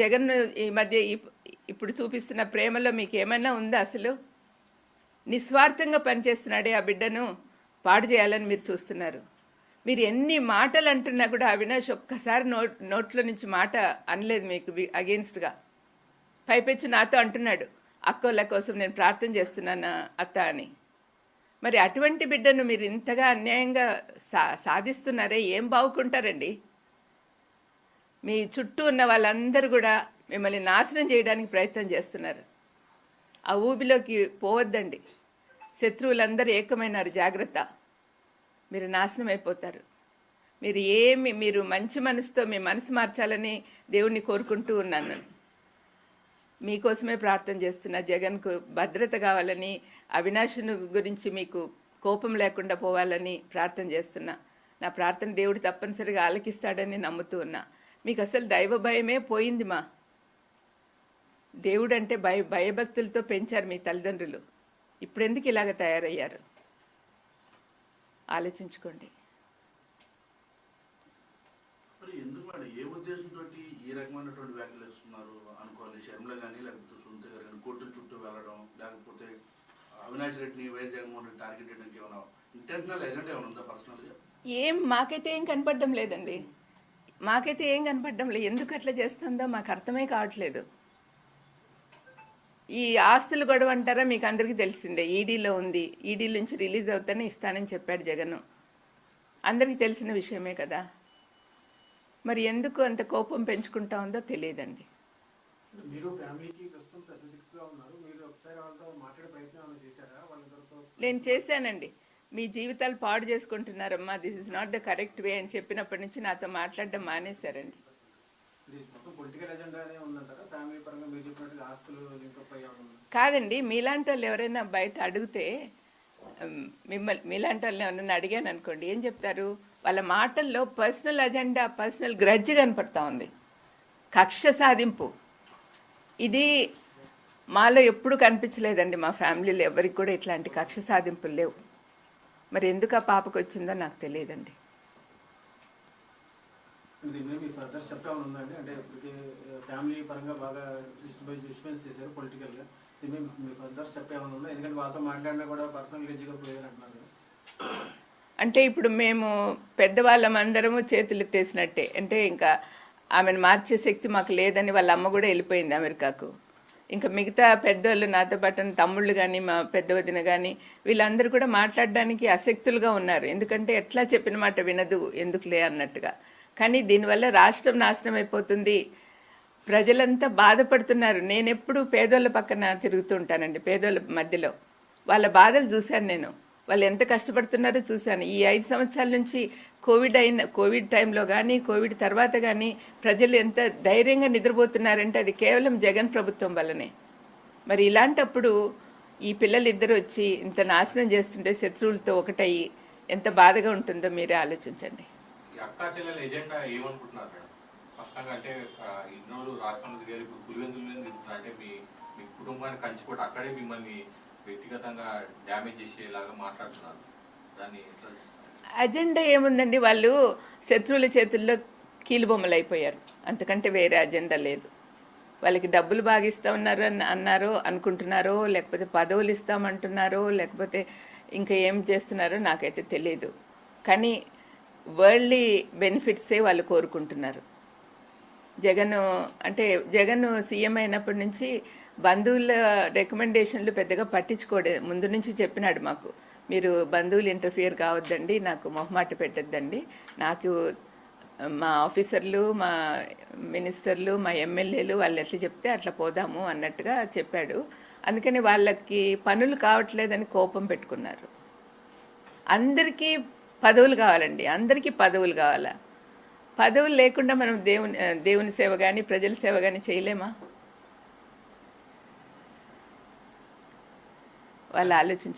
జగన్ ఈ మధ్య ఇప్పుడు చూపిస్తున్న ప్రేమలో మీకు ఏమైనా ఉందా? అసలు నిస్వార్థంగా పనిచేస్తున్నాడే ఆ బిడ్డను పాడు చేయాలని మీరు చూస్తున్నారు. మీరు ఎన్ని మాటలు అంటున్నా కూడా అవినాష్ ఒక్కసారి నోట్లో నుంచి మాట అనలేదు మీకు అగెయిన్స్ట్గా. పైపెచ్చు నాతో అంటున్నాడు, అక్కోళ్ళ కోసం నేను ప్రార్థన చేస్తున్నాను అత్త అని. మరి అటువంటి బిడ్డను మీరు ఇంతగా అన్యాయంగా సాధిస్తున్నారే, ఏం బాగుకుంటారండి? మీ చుట్టూ ఉన్న వాళ్ళందరూ కూడా మిమ్మల్ని నాశనం చేయడానికి ప్రయత్నం చేస్తున్నారు. ఆ ఊబిలోకి పోవద్దండి. శత్రువులందరూ ఏకమైనారు, జాగ్రత్త. మీరు నాశనం అయిపోతారు. మీరు మంచి మనసుతో మీ మనసు మార్చాలని దేవుణ్ణి కోరుకుంటూ ఉన్నాను. మీకోసమే ప్రార్థన చేస్తున్నా. జగన్కు భద్రత కావాలని, అవినాష్ను గురించి మీకు కోపం లేకుండా పోవాలని ప్రార్థన చేస్తున్నా. నా ప్రార్థన దేవుడు తప్పనిసరిగా ఆలకిస్తాడని నమ్ముతూ ఉన్నా. మీకు అసలు దైవ భయమే పోయింది. మా దేవుడు అంటే భయభక్తులతో పెంచారు మీ తల్లిదండ్రులు. ఇప్పుడెందుకు ఇలాగ తయారయ్యారు? ఆలోచించుకోండి. ఏ ఉద్దేశంతో ఈ రకమైనటువంటి వ్యాఖ్యలు ఇస్తున్నారు అనుకోవాలి? షర్మిల కానీ లేకపోతే సునీత గారు కానీ కోర్టుల చుట్టూ వెళ్ళడం, లేకపోతే అవినాష్ రెడ్డిని వైఎస్ జగన్మోహన్ రెడ్డి టార్గెట్ చేయడానికి ఏమైనా ఇంటెన్షనల్ ఎజెండా ఏమైనా ఉందా పర్సనల్గా? మాకైతే ఏం కనపడడం లేదండి. ఎందుకు అట్లా చేస్తుందో మాకు అర్థమే కావట్లేదు. ఈ ఆస్తులు గొడవ అంటారా? మీకు అందరికీ తెలిసిందే, ఈడీలో ఉంది. ఈడీ నుంచి రిలీజ్ అవుతానే ఇస్తానని చెప్పాడు జగన్. అందరికీ తెలిసిన విషయమే కదా. మరి ఎందుకు అంత కోపం పెంచుకుంటా ఉందో తెలియదండి. నేను చేశానండి. మీ జీవితాలు పాడు చేసుకుంటున్నారమ్మా, this is not the correct way అని చెప్పినప్పటి నుంచి నాతో మాట్లాడడం మానేశారండి. కాదండి, మీలాంటి వాళ్ళు ఎవరైనా బయట అడిగితే, మీలాంటి వాళ్ళని ఎవరైనా అడిగాను అనుకోండి, ఏం చెప్తారు? వాళ్ళ మాటల్లో పర్సనల్ అజెండా, పర్సనల్ గ్రడ్జ్ కనపడతా ఉంది, కక్ష సాధింపు. ఇది మాలో ఎప్పుడు కనిపించలేదండి. మా ఫ్యామిలీలో ఎవరికి కూడా ఇట్లాంటి కక్ష సాధింపులు లేవు. మరి ఎందుకు ఆ పాపకు వచ్చిందో నాకు తెలియదండి. అంటే ఇప్పుడు మేము పెద్దవాళ్ళం అందరము చేతులు ఎత్తేసినట్టే. అంటే ఇంకా ఆమెను మార్చే శక్తి మాకు లేదని వాళ్ళ అమ్మ కూడా వెళ్ళిపోయింది అమెరికాకు. ఇంకా మిగతా పెద్దోళ్ళు, నాతో పాటు తమ్ముళ్ళు కానీ, మా పెద్ద వదిన కానీ, వీళ్ళందరూ కూడా మాట్లాడడానికి అశక్తులుగా ఉన్నారు. ఎందుకంటే ఎట్లా చెప్పిన మాట వినదు, ఎందుకులే అన్నట్టుగా. కానీ దీనివల్ల రాష్ట్రం నాశనం అయిపోతుంది, ప్రజలంతా బాధపడుతున్నారు. నేను ఎప్పుడు పేదోళ్ళ పక్కన తిరుగుతూ ఉంటానండి, పేదోళ్ళ మధ్యలో. వాళ్ళ బాధలు చూశాను నేను, వాళ్ళు ఎంత కష్టపడుతున్నారో చూశాను. ఈ 5 సంవత్సరాల నుంచి కోవిడ్ టైంలో కానీ, కోవిడ్ తర్వాత కానీ ప్రజలు ఎంత ధైర్యంగా నిద్రపోతున్నారంటే అది కేవలం జగన్ ప్రభుత్వం వల్లనే. మరి ఇలాంటప్పుడు ఈ పిల్లలు ఇద్దరు వచ్చి ఇంత నాశనం చేస్తుంటే, శత్రువులతో ఒకటయ్యి ఎంత బాధగా ఉంటుందో మీరే ఆలోచించండి. అజెండా ఏముందండి? వాళ్ళు శత్రువుల చేతుల్లో కీలుబొమ్మలు అయిపోయారు, అంతకంటే వేరే అజెండా లేదు. వాళ్ళకి డబ్బులు బాగా ఇస్తా ఉన్నారు అన్నారో అనుకుంటున్నారో, లేకపోతే పదవులు ఇస్తామంటున్నారో, లేకపోతే ఇంకా ఏం చేస్తున్నారో నాకైతే తెలియదు. కానీ వరల్డ్లీ బెనిఫిట్సే వాళ్ళు కోరుకుంటున్నారు. జగన్ సీఎం అయినప్పటి నుంచి బంధువుల రికమెండేషన్లు పెద్దగా పట్టించుకోడే. ముందు నుంచి చెప్పినాడు మాకు, మీరు బంధువులు ఇంటర్ఫియర్ కావద్దండి, నాకు మొహమాట పెట్టద్దండి, నాకు మా ఆఫీసర్లు, మా మినిస్టర్లు, మా ఎమ్మెల్యేలు వాళ్ళు ఎట్లా చెప్తే అట్లా పోదాము అన్నట్టుగా చెప్పాడు. అందుకని వాళ్ళకి పనులు కావట్లేదని కోపం పెట్టుకున్నారు. అందరికీ పదవులు కావాలండి, అందరికీ పదవులు కావాలా? పదవులు లేకుండా మనం దేవుని సేవ కానీ, ప్రజల సేవ కానీ చేయలేమా? వాళ్ళు ఆలోచించారు.